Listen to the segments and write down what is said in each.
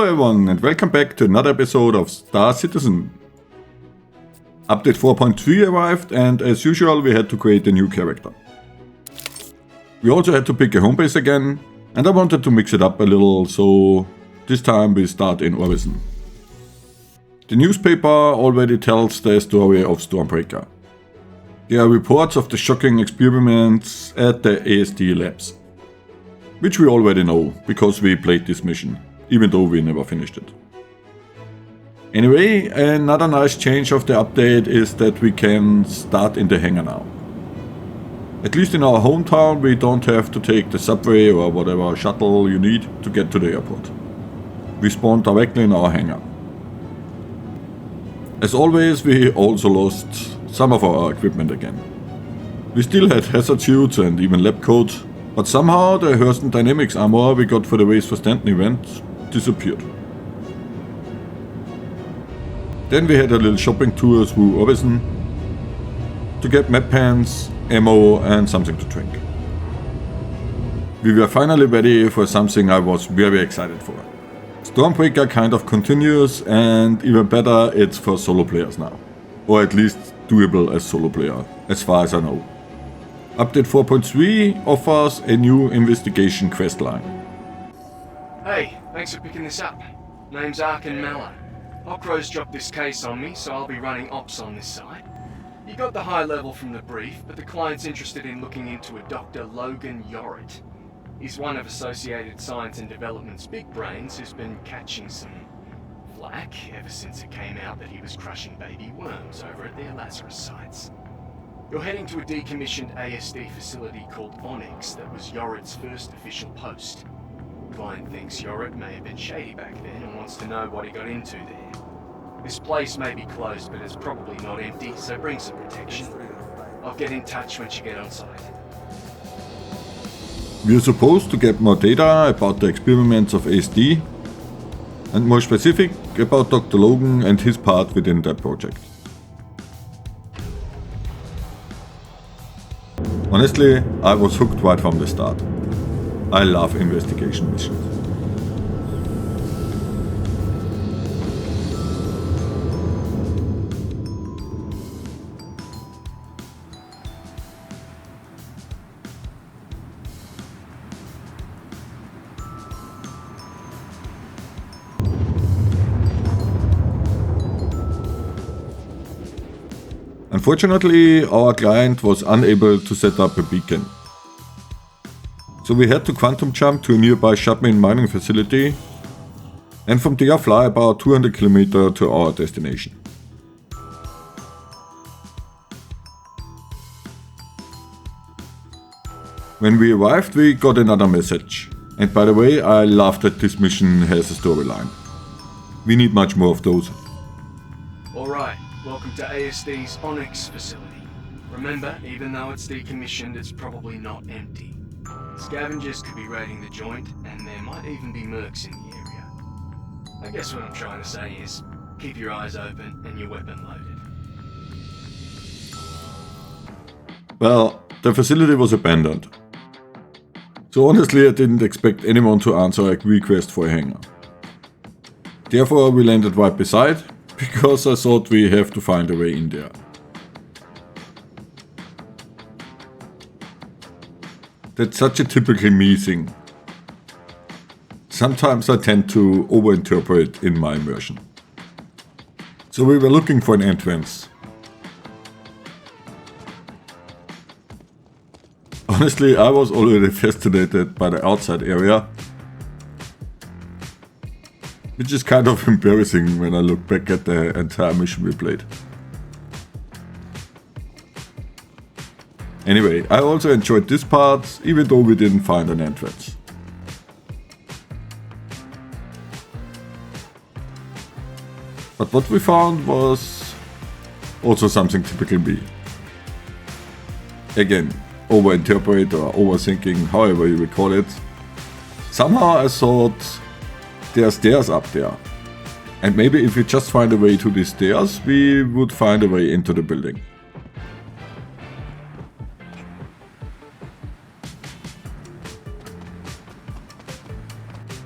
everyone and welcome back to another episode of Star Citizen. Update 4.3 arrived and as usual we had to create a new character. We also had to pick a home base again and I wanted to mix it up a little, so this time we start in Orvisen. The newspaper already tells the story of Stormbreaker. There are reports of the shocking experiments at the ASD labs, which we already know because we played this mission, even though we never finished it. Anyway, another nice change of the update is that we can start in the hangar now. At least in our hometown we don't have to take the subway or whatever shuttle you need to get to the airport. We spawn directly in our hangar. As always, we also lost some of our equipment again. We still had hazard suits and even lab coats, but somehow the Hurston Dynamics armor we got for the Race for Stanton event disappeared. Then we had a little shopping tour through Orvisen to get map pans, ammo and something to drink. We were finally ready for something I was very excited for. Stormbreaker kind of continues and even better, it's for solo players now. Or at least doable as solo player, as far as I know. Update 4.3 offers a new investigation quest line. Hey, thanks for picking this up. Name's Arkin Mallow. Ocro's dropped this case on me, so I'll be running ops on this side. You got the high level from the brief, but the client's interested in looking into a Dr. Logan Yorrit. He's one of Associated Science and Development's big brains who's been catching some flack ever since it came out that he was crushing baby worms over at their Lazarus sites. You're heading to a decommissioned ASD facility called Onyx that was Yorrit's first official post. The client thinks Yorrit may have been shady back then and wants to know what he got into there. This place may be closed, but it's probably not empty, so bring some protection. I'll get in touch once you get on site. We are supposed to get more data about the experiments of ASD, and more specific about Dr. Logan and his part within that project. Honestly, I was hooked right from the start. I love investigation missions. Unfortunately, our client was unable to set up a beacon. So we had to quantum jump to a nearby Shubman mining facility and from there fly about 200 km to our destination. When we arrived we got another message. And by the way, I love that this mission has a storyline. We need much more of those. Alright. Welcome to ASD's Onyx facility. Remember, even though it's decommissioned, it's probably not empty. Scavengers could be raiding the joint, and there might even be mercs in the area. I guess what I'm trying to say is, keep your eyes open and your weapon loaded. Well, the facility was abandoned. So honestly I didn't expect anyone to answer a request for a hangar. Therefore we landed right beside, because I thought we have to find a way in there. That's such a typical me thing. Sometimes I tend to overinterpret in my immersion. So we were looking for an entrance. Honestly, I was already fascinated by the outside area, which is kind of embarrassing when I look back at the entire mission we played. Anyway, I also enjoyed this part, even though we didn't find an entrance. But what we found was also something typical me. Again, overinterpret or overthinking, however you will call it. Somehow I thought there are stairs up there. And maybe if we just find a way to these stairs, we would find a way into the building.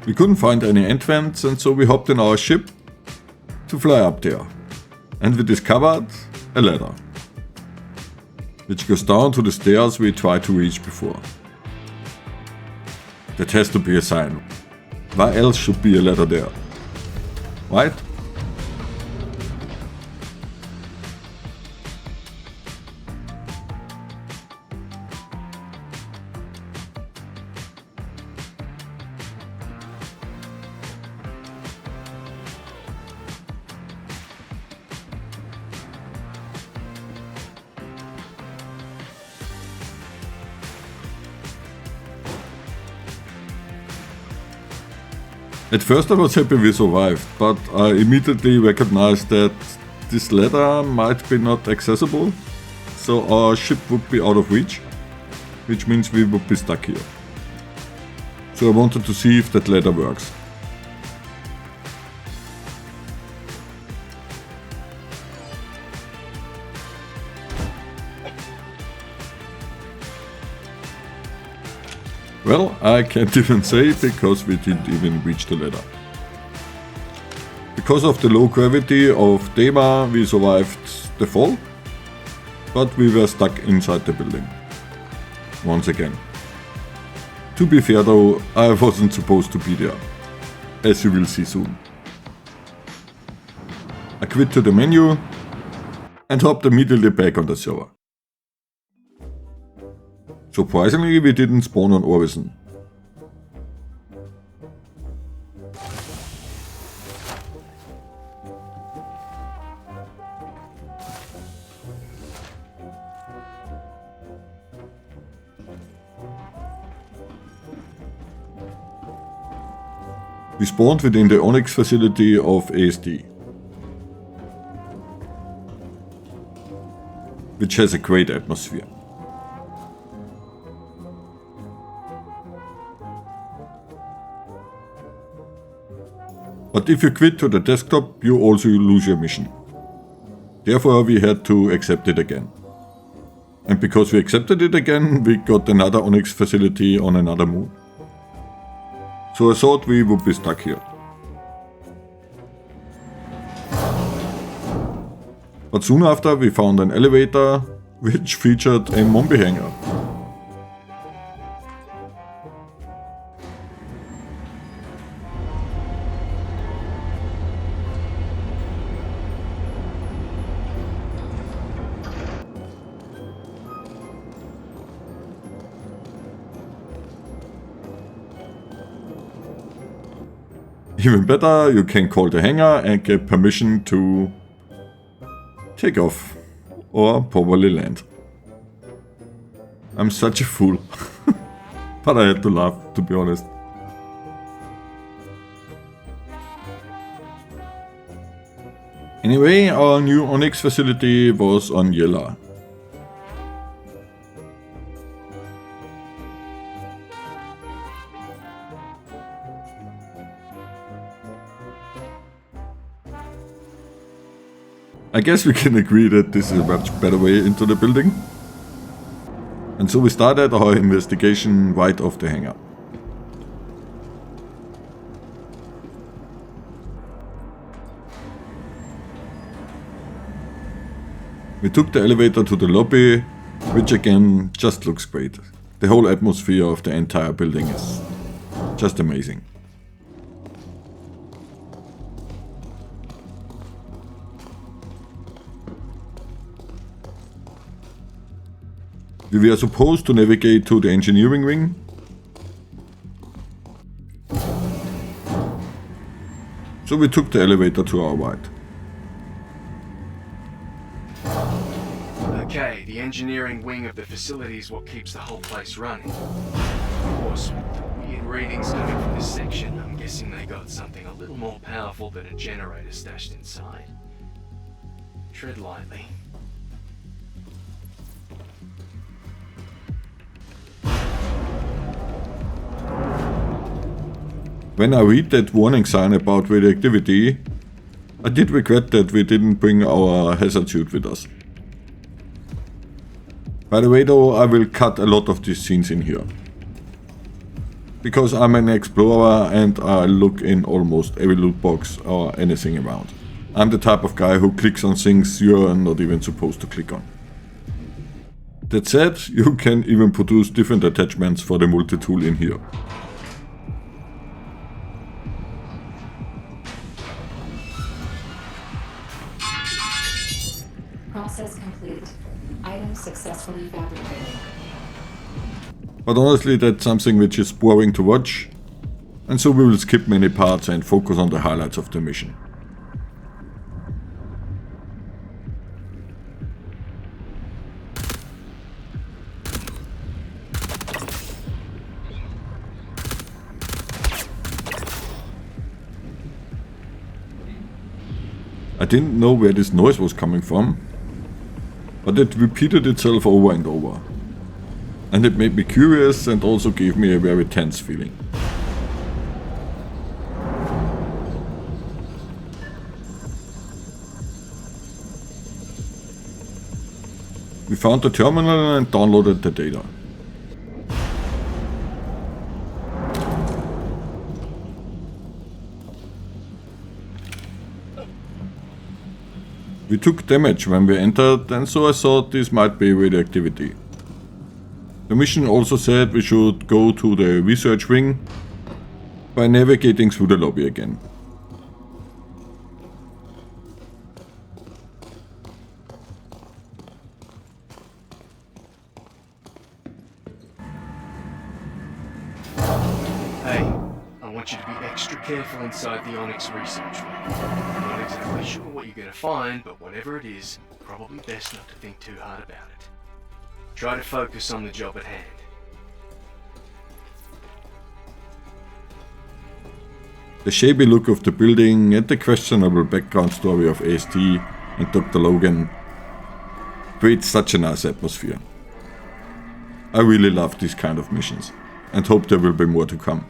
We couldn't find any entrance, and so we hopped in our ship to fly up there. And we discovered a ladder, which goes down to the stairs we tried to reach before. That has to be a sign. Why else should be a ladder there? Right? At first I was happy we survived, but I immediately recognized that this ladder might be not accessible, so our ship would be out of reach, which means we would be stuck here. So I wanted to see if that ladder works. Well, I can't even say because we didn't even reach the ladder. Because of the low gravity of Dema, we survived the fall, but we were stuck inside the building. Once again. To be fair though, I wasn't supposed to be there, as you will see soon. I quit to the menu and hopped immediately back on the server. Surprisingly, we didn't spawn on Orvison. We spawned within the Onyx facility of ASD, which has a great atmosphere. But if you quit to the desktop, you also lose your mission. Therefore we had to accept it again. And because we accepted it again, we got another Onyx facility on another moon. So I thought we would be stuck here. But soon after we found an elevator which featured a Mombi hangar. Even better, you can call the hangar and get permission to take off, or probably land. I'm such a fool, but I had to laugh, to be honest. Anyway, our new Onyx facility was on Yela. I guess we can agree that this is a much better way into the building. And so we started our investigation right off the hangar. We took the elevator to the lobby, which again just looks great. The whole atmosphere of the entire building is just amazing. We were supposed to navigate to the engineering wing. So we took the elevator to our right. Okay, the engineering wing of the facility is what keeps the whole place running. Of course, with the weird readings coming from this section, I'm guessing they got something a little more powerful than a generator stashed inside. Tread lightly. When I read that warning sign about radioactivity, I did regret that we didn't bring our hazard suit with us. By the way though, I will cut a lot of these scenes in here. because I'm an explorer and I look in almost every loot box or anything around. I'm the type of guy who clicks on things you're not even supposed to click on. That said, you can even produce different attachments for the multi-tool in here. Process complete. Item successfully fabricated. But honestly, that's something which is boring to watch, and so we will skip many parts and focus on the highlights of the mission. I didn't know where this noise was coming from, but it repeated itself over and over. And it made me curious and also gave me a very tense feeling. We found the terminal and downloaded the data. We took damage when we entered, and so I thought this might be radioactivity. The mission also said we should go to the research wing by navigating through the lobby again. Hey, I want you to be extra careful inside the Onyx research wing. I'm not exactly sure what you're going to find, but whatever it is, probably best not to think too hard about it. Try to focus on the job at hand. The shabby look of the building and the questionable background story of AST and Dr. Logan create such a nice atmosphere. I really love these kind of missions and hope there will be more to come.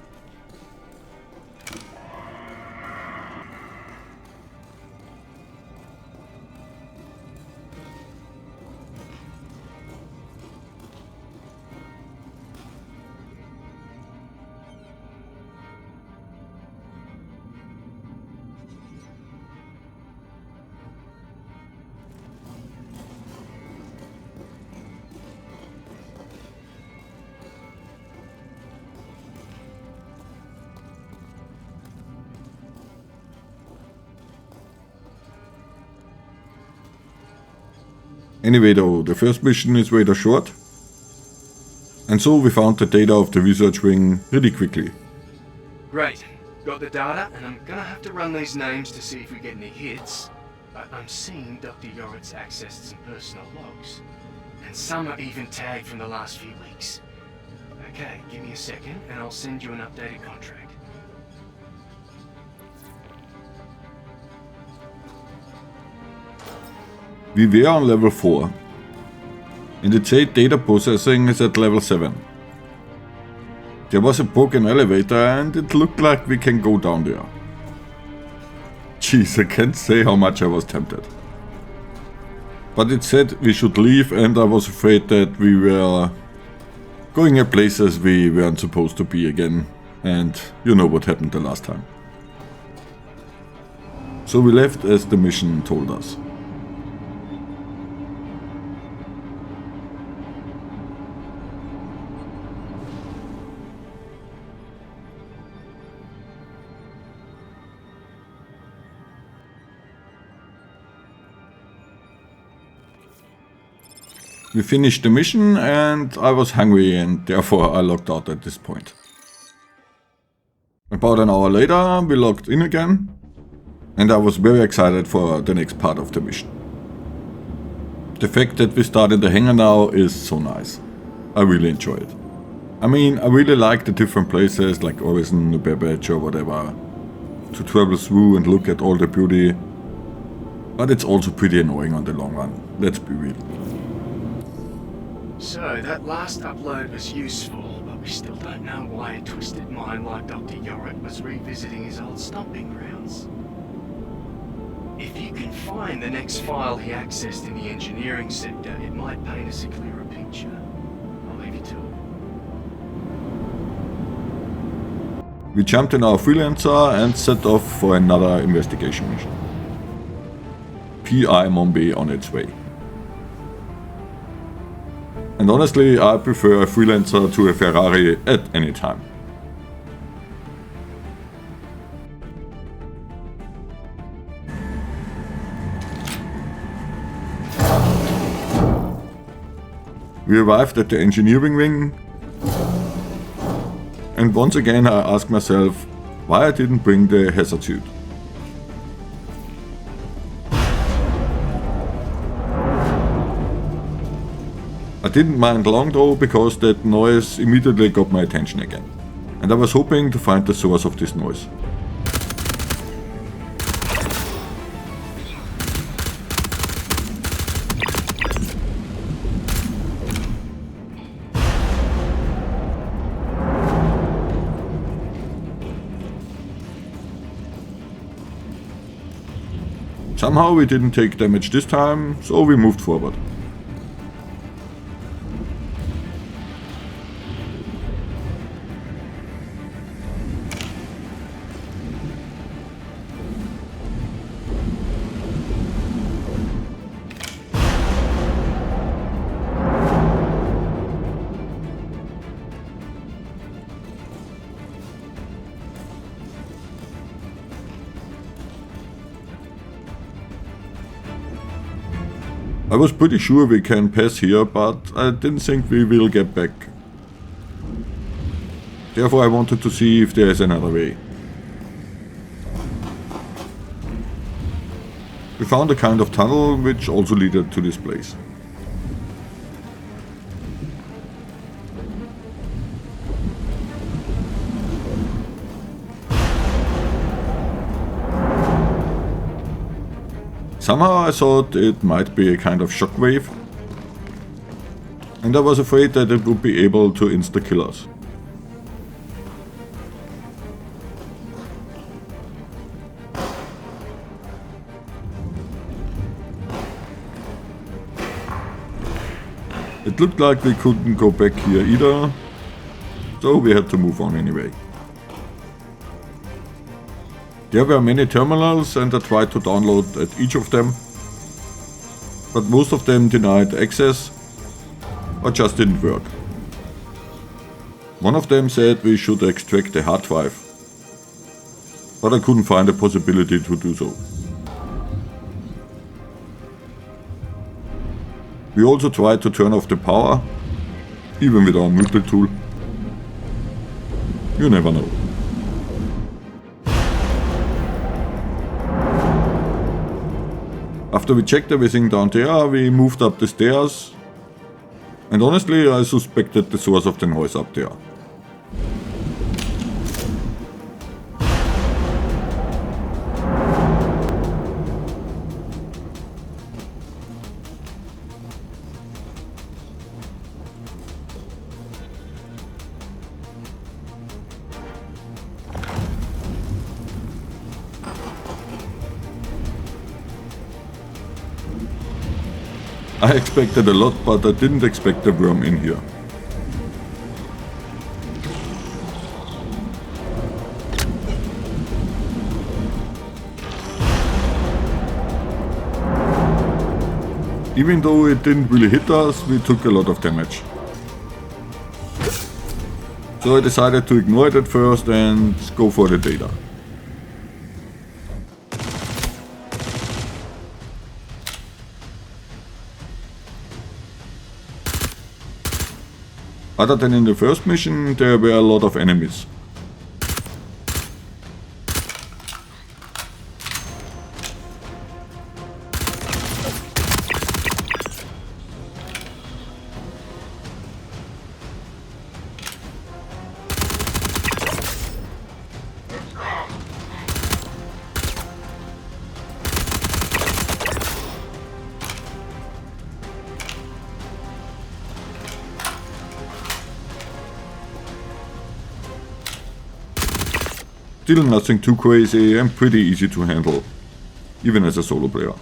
Anyway though, the first mission is rather short, and so we found the data of the research wing really quickly. Great. Got the data, and I'm gonna have to run these names to see if we get any hits. But I'm seeing Dr. Yorit's accessed some personal logs. And some are even tagged from the last few weeks. Okay, give me a second, and I'll send you an updated contract. We were on level 4, and it said data processing is at level 7. There was a broken elevator and it looked like we can go down there. Jeez, I can't say how much I was tempted. But it said we should leave, and I was afraid that we were going at places we weren't supposed to be again, and you know what happened the last time. So we left as the mission told us. We finished the mission and I was hungry, and therefore I logged out at this point. About an hour later we logged in again, and I was very excited for the next part of the mission. The fact that we start in the hangar now is so nice. I really enjoy it. I mean, I really like the different places like Orison, New Babbage or whatever, to travel through and look at all the beauty, but it's also pretty annoying on the long run, let's be real. So, that last upload was useful, but we still don't know why a twisted mind like Dr. Yorit was revisiting his old stomping grounds. If you can find the next file he accessed in the engineering sector, it might paint us a clearer picture. I'll leave you to it. We jumped in our freelancer and set off for another investigation mission. PI Mombi on its way. And honestly, I prefer a freelancer to a Ferrari at any time. We arrived at the engineering wing, and once again I asked myself why I didn't bring the hazard suit. I didn't mind long though, because that noise immediately got my attention again, and I was hoping to find the source of this noise. Somehow we didn't take damage this time, so we moved forward. I was pretty sure we can pass here, but I didn't think we will get back. Therefore I wanted to see if there is another way. We found a kind of tunnel which also led to this place. Somehow I thought it might be a kind of shockwave, and I was afraid that it would be able to insta-kill us. It looked like we couldn't go back here either, so we had to move on anyway. There were many terminals and I tried to download at each of them, but most of them denied access or just didn't work. One of them said we should extract the hard drive, but I couldn't find a possibility to do so. We also tried to turn off the power, even with our multi-tool. You never know. After we checked everything down there, we moved up the stairs, and honestly I suspected the source of the noise up there. I expected a lot, but I didn't expect a worm in here. Even though it didn't really hit us, we took a lot of damage. So I decided to ignore it at first and go for the data. Other than in the first mission, there were a lot of enemies. Still nothing too crazy and pretty easy to handle, even as a solo player.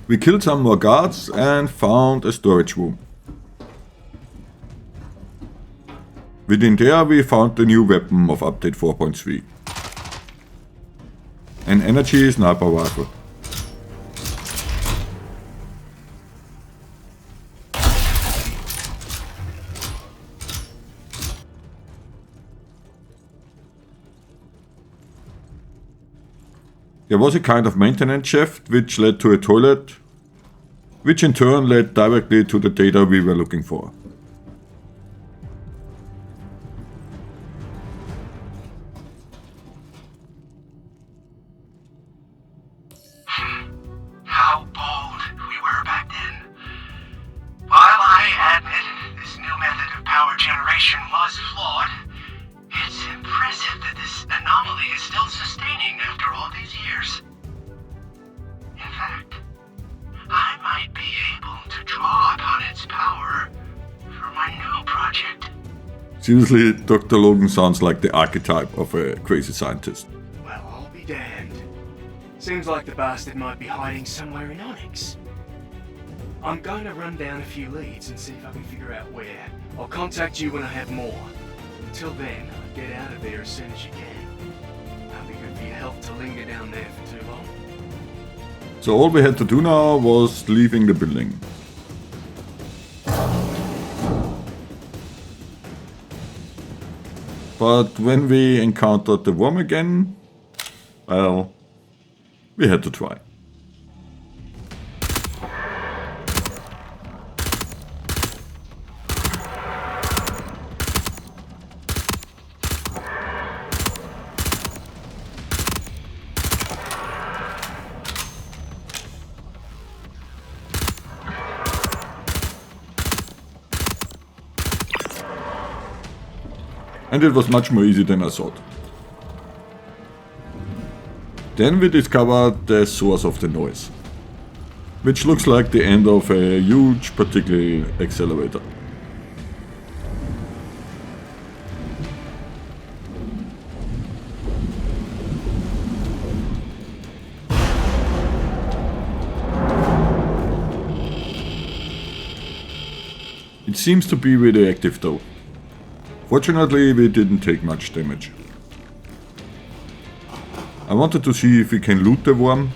We killed some more guards and found a storage room. Within there we found the new weapon of update 4.3. An energy sniper rifle. There was a kind of maintenance shaft which led to a toilet, which in turn led directly to the data we were looking for. How bold we were back then. While I admit this new method of power generation was flawed, it's impressive that this anomaly is still sustaining after all these years. In fact, I might be able to draw upon its power for my new project. Seriously, Dr. Logan sounds like the archetype of a crazy scientist. Well, I'll be damned. Seems like the bastard might be hiding somewhere in Onyx. I'm going to run down a few leads and see if I can figure out where. I'll contact you when I have more. Until then, get out of there as soon as you can. That'll be good for your health to linger down there for too long. So all we had to do now was leaving the building. But when we encountered the worm again, well, we had to try. And it was much more easy than I thought. Then we discovered the source of the noise, which looks like the end of a huge particle accelerator. It seems to be radioactive though. Fortunately, we didn't take much damage. I wanted to see if we can loot the worm,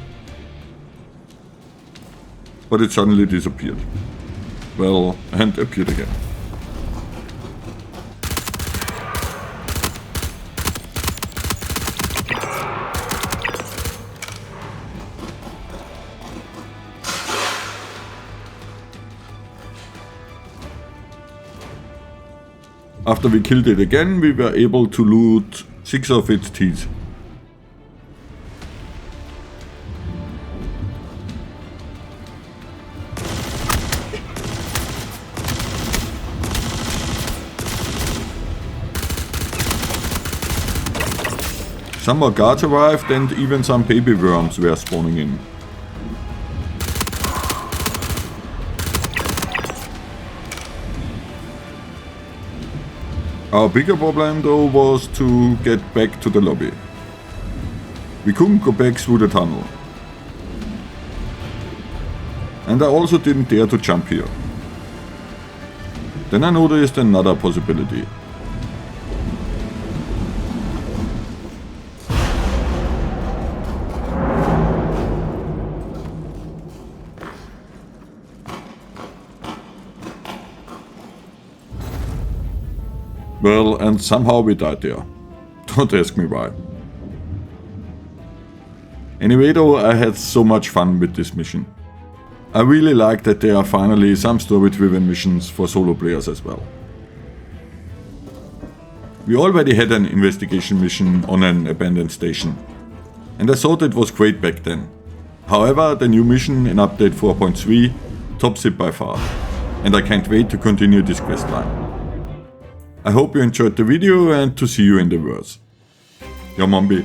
but it suddenly disappeared. Well, and appeared again. After we killed it again, we were able to loot 6 of its teeth. Some more guards arrived and even some baby worms were spawning in. Our bigger problem though was to get back to the lobby. We couldn't go back through the tunnel. And I also didn't dare to jump here. Then I noticed another possibility. Well, and somehow we died there. Don't ask me why. Anyway though, I had so much fun with this mission. I really like that there are finally some story-driven missions for solo players as well. We already had an investigation mission on an abandoned station, and I thought it was great back then. However, the new mission in update 4.3 tops it by far, and I can't wait to continue this questline. I hope you enjoyed the video and to see you in the verse. Your Mombi.